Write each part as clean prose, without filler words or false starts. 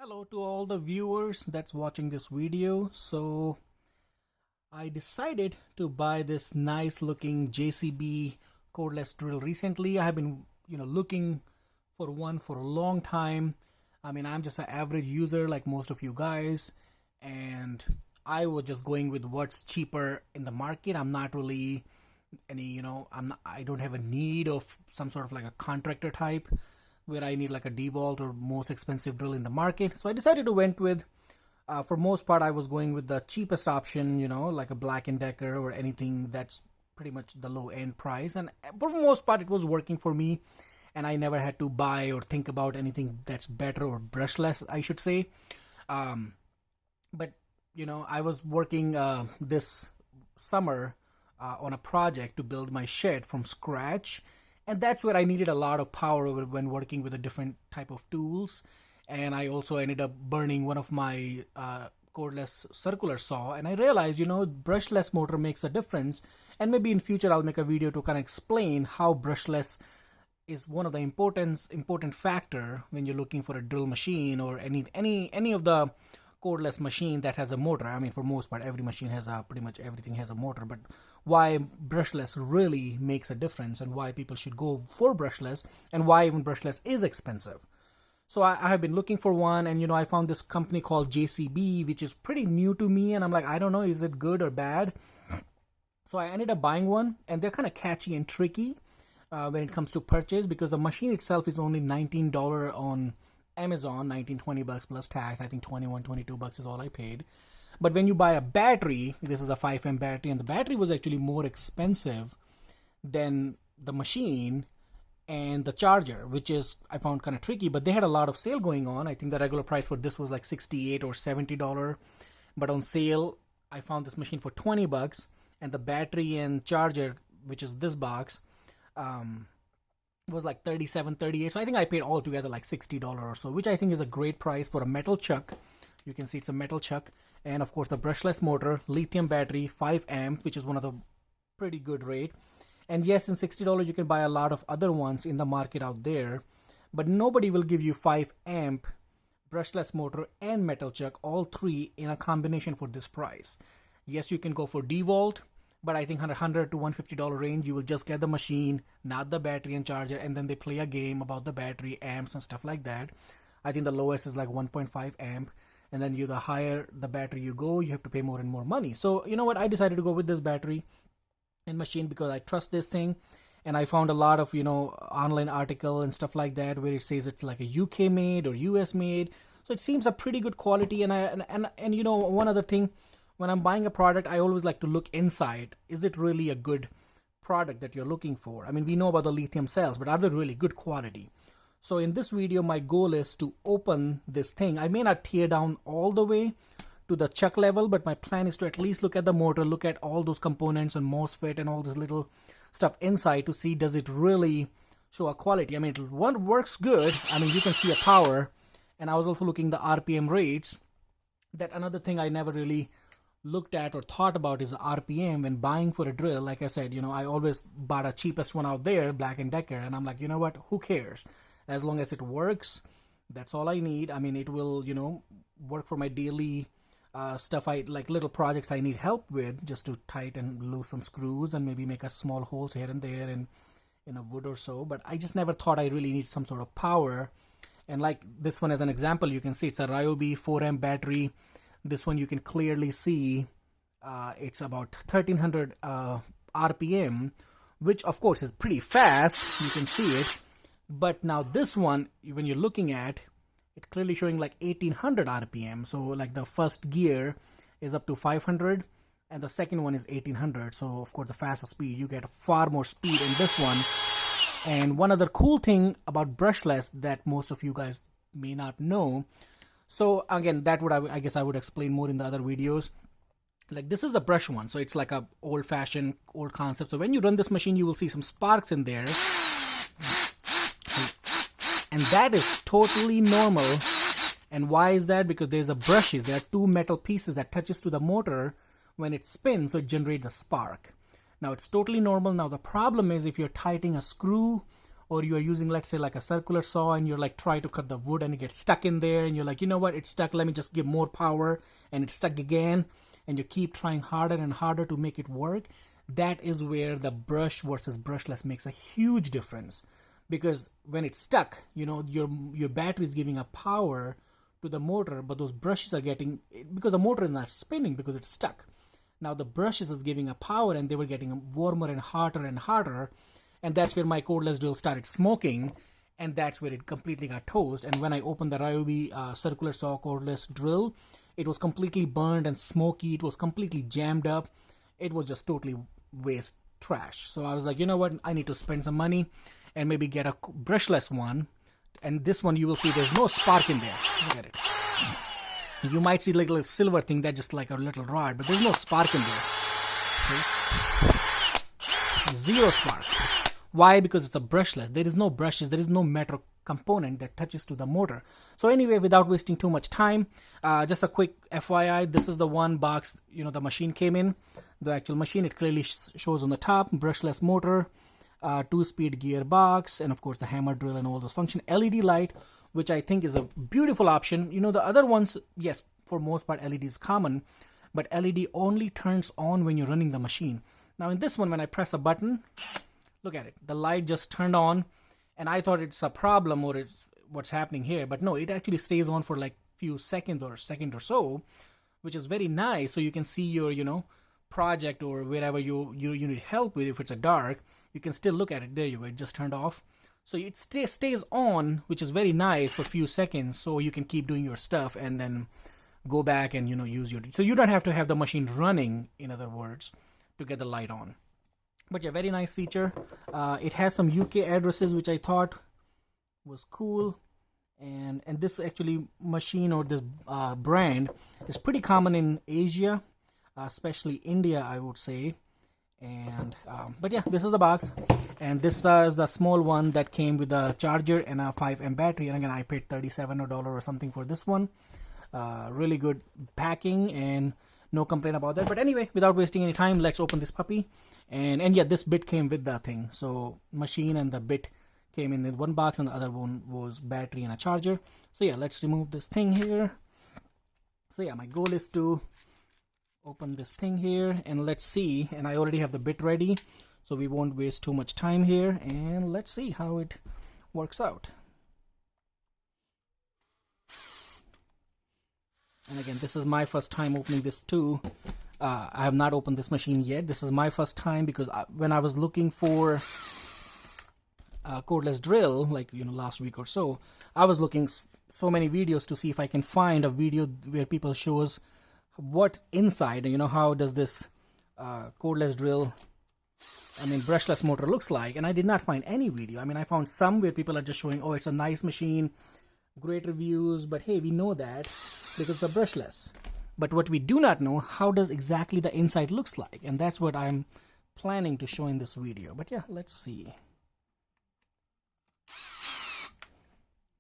Hello to all the viewers that's watching this video. So I decided to buy this nice looking JCB cordless drill recently. I have been looking for one for a long time. I mean, I'm just an average user like most of you guys, and I was just going with what's cheaper in the market. I'm not really I don't have a need of some sort of like a contractor type where I need like a DeWalt or most expensive drill in the market. So I decided to went with, for most part, I was going with the cheapest option, like a Black & Decker or anything that's pretty much the low end price. And for the most part, it was working for me. And I never had to buy or think about anything that's better or brushless, I should say. But I was working this summer on a project to build my shed from scratch. And that's where I needed a lot of power when working with a different type of tools. And I also ended up burning one of my cordless circular saw. And I realized, brushless motor makes a difference. And maybe in future I'll make a video to kind of explain how brushless is one of the important factor when you're looking for a drill machine or any of the cordless machine that has a motor. I mean, for most part, every machine has pretty much everything has a motor, but why brushless really makes a difference and why people should go for brushless and why even brushless is expensive. So I have been looking for one, and I found this company called JCB, which is pretty new to me, and I'm like, I don't know, is it good or bad? So I ended up buying one, and they're kind of catchy and tricky when it comes to purchase, because the machine itself is only $19 on Amazon, $19-20 plus tax. I think $21-22 is all I paid. But when you buy a battery, this is a 5 amp battery, and the battery was actually more expensive than the machine and the charger, which is I found kind of tricky. But they had a lot of sale going on. I think the regular price for this was like $68 or $70, but on sale I found this machine for $20, and the battery and charger, which is this box, was like $37-38. So I think I paid all together like $60 or so, which I think is a great price for a metal chuck. You can see it's a metal chuck, and of course the brushless motor, lithium battery, 5 amp, which is one of the pretty good rate. And yes, in $60 you can buy a lot of other ones in the market out there, but nobody will give you 5 amp brushless motor and metal chuck, all three in a combination for this price. Yes, you can go for DeWalt, but I think $100 to $150 range, you will just get the machine, not the battery and charger, and then they play a game about the battery, amps, and stuff like that. I think the lowest is like 1.5 amp, and then the higher the battery you go, you have to pay more and more money. So you know what, I decided to go with this battery and machine because I trust this thing, and I found a lot of online article and stuff like that where it says it's like a UK made or US made, so it seems a pretty good quality. And one other thing, when I'm buying a product, I always like to look inside. Is it really a good product that you're looking for? I mean, we know about the lithium cells, but are they really good quality? So in this video, my goal is to open this thing. I may not tear down all the way to the chuck level, but my plan is to at least look at the motor, look at all those components and MOSFET and all this little stuff inside to see, does it really show a quality? I mean, one works good. I mean, you can see a power, and I was also looking the RPM rates. That another thing I never really looked at or thought about is RPM when buying for a drill. Like I said, I always bought a cheapest one out there, Black & Decker, and I'm like, you know what, who cares? As long as it works, that's all I need. I mean, it will, work for my daily stuff, like little projects I need help with, just to tighten and lose some screws and maybe make a small holes here and there in a wood or so. But I just never thought I really need some sort of power. And like this one as an example, you can see it's a Ryobi 4 amp battery. This one you can clearly see it's about 1300 RPM, which of course is pretty fast. You can see it. But now this one, when you're looking at, it's clearly showing like 1800 RPM. So like the first gear is up to 500 and the second one is 1800. So of course the faster speed, you get far more speed in this one. And one other cool thing about brushless that most of you guys may not know, so again, that would I guess I would explain more in the other videos. Like this is the brush one, so it's like a old-fashioned old concept. So when you run this machine, you will see some sparks in there, and that is totally normal. And why is that? Because there's a brushes. There are two metal pieces that touches to the motor when it spins, so it generates a spark. Now it's totally normal. Now the problem is if you're tightening a screw or you are using, let's say, like a circular saw, and you're like try to cut the wood and it gets stuck in there, and you're like, you know what, it's stuck, let me just give more power, and it's stuck again, and you keep trying harder and harder to make it work. That is where the brush versus brushless makes a huge difference, because when it's stuck, you know, your battery is giving a power to the motor, but those brushes are getting, because the motor is not spinning because it's stuck. Now the brushes is giving a power, and they were getting warmer and hotter and hotter, and that's where my cordless drill started smoking, and that's where it completely got toast. And when I opened the Ryobi circular saw cordless drill, it was completely burned and smoky. It was completely jammed up. It was just totally waste trash. So I was like, you know what, I need to spend some money and maybe get a brushless one. And this one, you will see there's no spark in there. Look at it. You might see like a little silver thing, that's just like a little rod, but there's no spark in there. Okay? Zero spark. Why? Because it's a brushless. There is no brushes, there is no metal component that touches to the motor. So anyway, without wasting too much time, just a quick FYI, this is the one box, you know, the machine came in. The actual machine, it clearly shows on the top, brushless motor, 2-speed gearbox, and of course the hammer drill and all those function. LED light, which I think is a beautiful option. You know, the other ones, yes, for most part LED is common, but LED only turns on when you're running the machine. Now in this one, when I press a button, look at it, the light just turned on, and I thought it's a problem or it's what's happening here, but no, it actually stays on for like few seconds or second or so, which is very nice. So you can see your, you know, project or wherever you need help with. If it's a dark, you can still look at it. There you go, it just turned off. So it stays on, which is very nice for a few seconds, so you can keep doing your stuff and then go back and, you know, use your, so you don't have to have the machine running, in other words, to get the light on. But yeah, very nice feature. It has some UK addresses, which I thought was cool. And this actually machine, or this brand, is pretty common in Asia, especially India, I would say. And but yeah, this is the box, and this is the small one that came with a charger and a 5 amp battery. And again, I paid $37 or something for this one. Really good packing, and no complaint about that. But anyway, without wasting any time, let's open this puppy. And yeah, this bit came with the thing. So machine and the bit came in one box, and the other one was battery and a charger. So yeah, let's remove this thing here. So yeah, my goal is to open this thing here, and let's see. And I already have the bit ready, so we won't waste too much time here, and let's see how it works out. And again, this is my first time opening this too. I have not opened this machine yet. This is my first time, because when I was looking for a cordless drill, like, you know, last week or so, I was looking so many videos to see if I can find a video where people shows what's inside, and you know, how does this cordless drill, I mean brushless motor, looks like. And I did not find any video. I mean, I found some where people are just showing, oh, it's a nice machine, great reviews, but hey, we know that because it's a brushless. But what we do not know, how does exactly the inside looks like, and that's what I'm planning to show in this video. But yeah, let's see.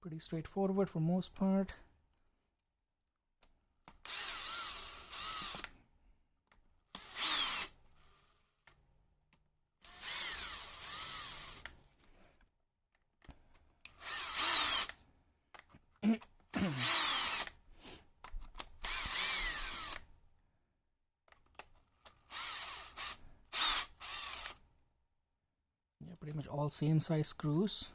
Pretty straightforward for most part. Yeah, pretty much all same size screws.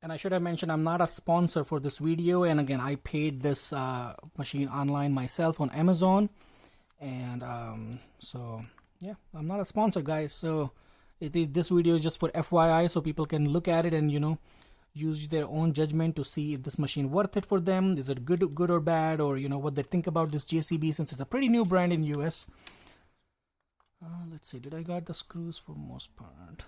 And I should have mentioned, I'm not a sponsor for this video. And again, I paid this machine online myself on Amazon. And so yeah, I'm not a sponsor, guys. So this video is just for FYI, so people can look at it and, you know, use their own judgment to see if this machine worth it for them. Is it good or bad, or, you know, what they think about this JCB, since it's a pretty new brand in US. Let's see, did I got the screws for most part?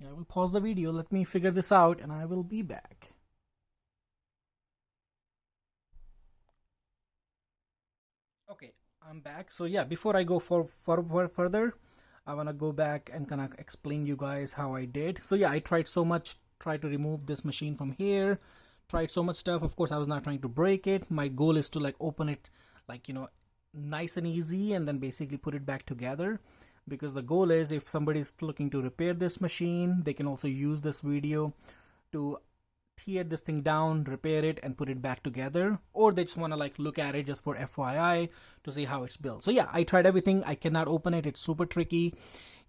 I will pause the video. Let me figure this out and I will be back. Okay, I'm back. So yeah, before I go further, I want to go back and kind of explain you guys how I did. So yeah, I tried to remove this machine from here, tried so much stuff. Of course, I was not trying to break it. My goal is to like open it like, you know, nice and easy, and then basically put it back together, because the goal is if somebody is looking to repair this machine, they can also use this video to tear this thing down, repair it, and put it back together, or they just want to like look at it just for FYI to see how it's built. So yeah, I tried everything. I cannot open it. It's super tricky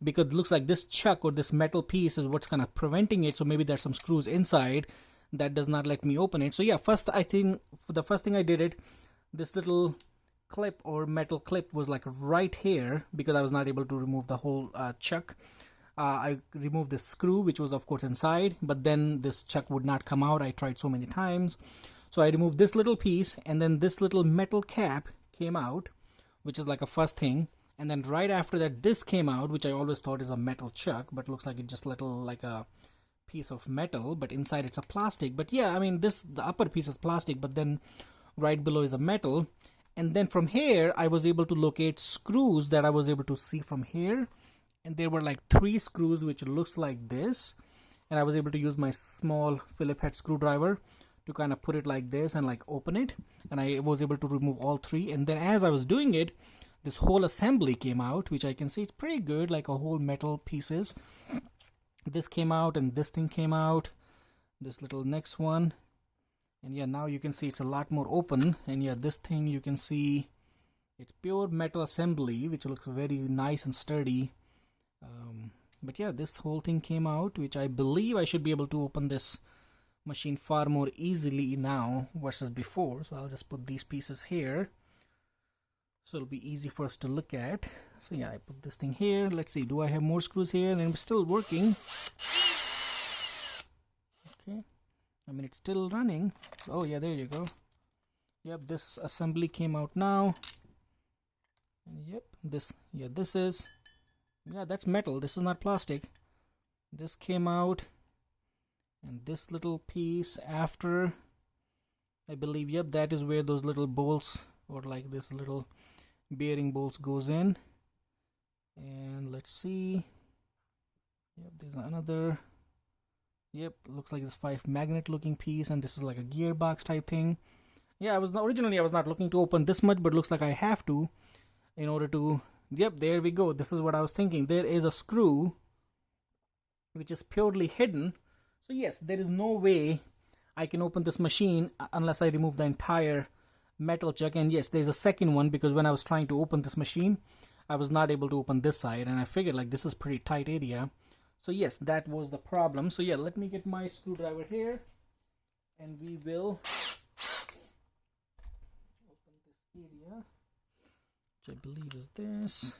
because it looks like this chuck or this metal piece is what's kind of preventing it. So maybe there's some screws inside that does not let me open it. So yeah, I think the first thing I did it, this little clip or metal clip was like right here, because I was not able to remove the whole chuck. I removed this screw, which was of course inside, but then this chuck would not come out. I tried so many times. So I removed this little piece, and then this little metal cap came out, which is like a first thing. And then right after that, this came out, which I always thought is a metal chuck, but looks like it's just little like a piece of metal, but inside it's a plastic. But yeah, I mean, the upper piece is plastic, but then right below is a metal. And then from here, I was able to locate screws that I was able to see from here. And there were like 3 screws, which looks like this. And I was able to use my small Phillips head screwdriver to kind of put it like this and like open it. And I was able to remove all 3. And then as I was doing it, this whole assembly came out, which I can see it's pretty good, like a whole metal pieces. This came out, and this thing came out, this little next one. And yeah, now you can see it's a lot more open. And yeah, this thing you can see it's pure metal assembly, which looks very nice and sturdy. But yeah, this whole thing came out, which I believe I should be able to open this machine far more easily now versus before. So I'll just put these pieces here, so it'll be easy for us to look at. So yeah, I put this thing here. Let's see, do I have more screws here? And it's still working. Okay, I mean, it's still running. Oh yeah, there you go. Yep, this assembly came out now. And yep, this is, yeah, that's metal. This is not plastic. This came out, and this little piece after, I believe, yep, that is where those little bolts, or like this little bearing bolts goes in. And let's see, yep, there's another, yep, looks like this 5 magnet looking piece, and this is like a gearbox type thing. Yeah, originally I was not looking to open this much, but looks like I have to in order to, yep, there we go. This is what I was thinking. There is a screw which is purely hidden. So yes, there is no way I can open this machine unless I remove the entire metal chuck. And yes, there's a second one, because when I was trying to open this machine, I was not able to open this side, and I figured like this is pretty tight area. So yes, that was the problem. So yeah, let me get my screwdriver here, and we will open this area, which I believe is this.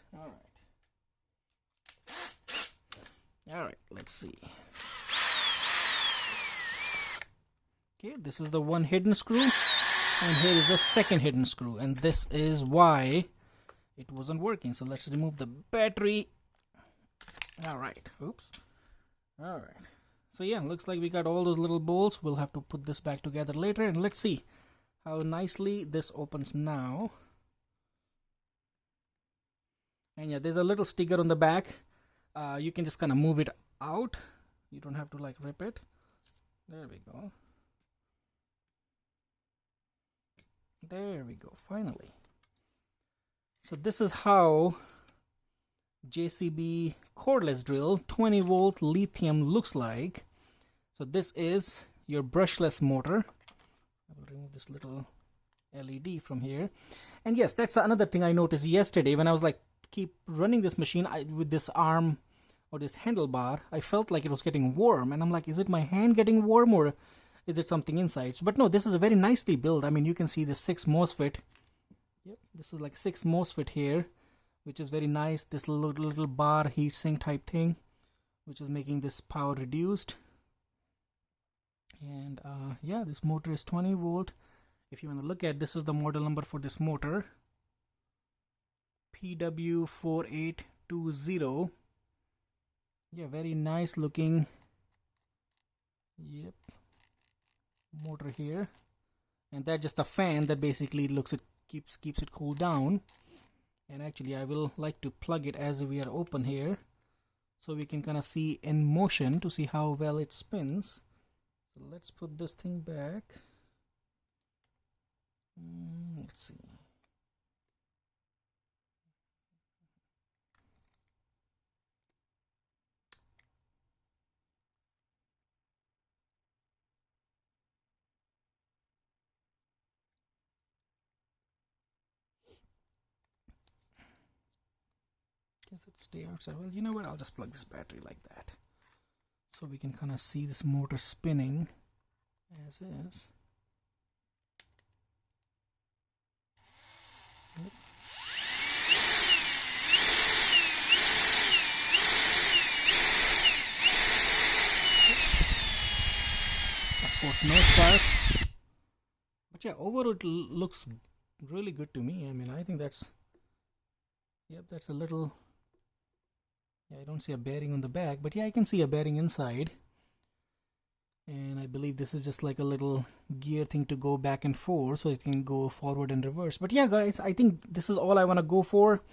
All right, let's see. Okay, this is the one hidden screw, and here is the second hidden screw, and this is why it wasn't working. So let's remove the battery. All right, oops. All right, so yeah, looks like we got all those little bolts. We'll have to put this back together later, and let's see how nicely this opens now. And yeah, there's a little sticker on the back. You can just kind of move it out. You don't have to like rip it. There we go. There we go, finally. So this is how JCB cordless drill 20 volt lithium looks like. So this is your brushless motor. I will remove this little LED from here. And yes, that's another thing I noticed yesterday when I was like keep running this machine with this arm or this handlebar. I felt like it was getting warm, and I'm like, is it my hand getting warm, or is it something inside? But no, this is a very nicely built. I mean, you can see the 6 MOSFET. Yep, this is like 6 MOSFET here, which is very nice. This little bar heatsink type thing, which is making this power reduced. And yeah, this motor is 20 volt. If you want to look at, this is the model number for this motor, PW4820. Yeah, very nice looking. Yep, motor here, and that's just a fan that basically looks it keeps it cool down. And actually I will like to plug it as we are open here, so we can kind of see in motion to see how well it spins. So let's put this thing back. Let's see. Guess it stay outside. Well, you know what? I'll just plug this battery like that, so we can kind of see this motor spinning as is. Yep. Of course, no spark. But yeah, overall it looks really good to me. I mean, I think that's, yep, that's a little, yeah, I don't see a bearing on the back, but yeah, I can see a bearing inside. And I believe this is just like a little gear thing to go back and forth, so it can go forward and reverse. But yeah, guys, I think this is all I want to go for.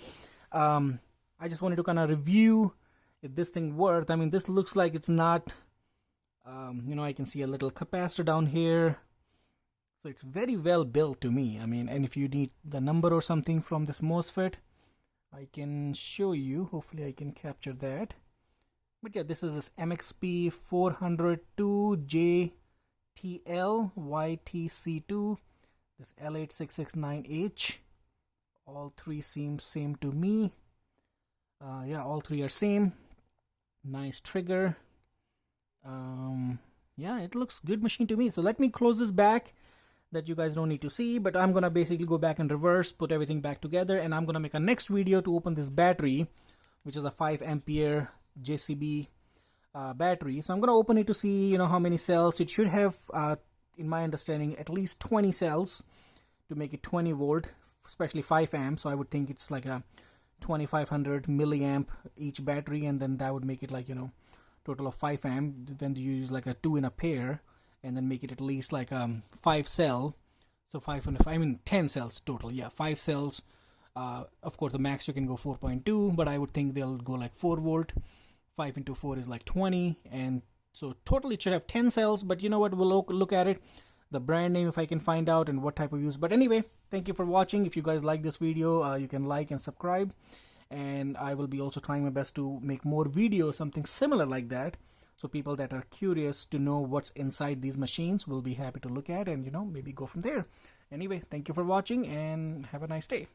I just wanted to kind of review if this thing worked. I mean, this looks like it's not, you know, I can see a little capacitor down here. So it's very well built to me. I mean, and if you need the number or something from this MOSFET, I can show you. Hopefully I can capture that. But yeah, this is this MXP 402 JTL YTC2, this L8669H. All three seem same to me. Yeah, all three are same. Nice trigger. Yeah, it looks good machine to me. So let me close this back, that you guys don't need to see, but I'm gonna basically go back in reverse, put everything back together, and I'm gonna make a next video to open this battery, which is a 5 ampere JCB battery. So I'm gonna open it to see, you know, how many cells it should have. In my understanding, at least 20 cells to make it 20 volt, especially 5 amps. So I would think it's like a 2500 milliamp each battery, and then that would make it like, you know, total of 5 amp. Then you use like a 2 in a pair, and then make it at least like 5 cell. So 500, I mean 10 cells total. Yeah, 5 cells. Of course the max you can go 4.2, but I would think they'll go like 4 volt. 5 into 4 is like 20, and so totally it should have 10 cells. But you know what, we'll look at it, the brand name if I can find out, and what type of use. But anyway, thank you for watching. If you guys like this video, you can like and subscribe, and I will be also trying my best to make more videos, something similar like that, so people that are curious to know what's inside these machines will be happy to look at, and you know, maybe go from there. Anyway, thank you for watching, and have a nice day.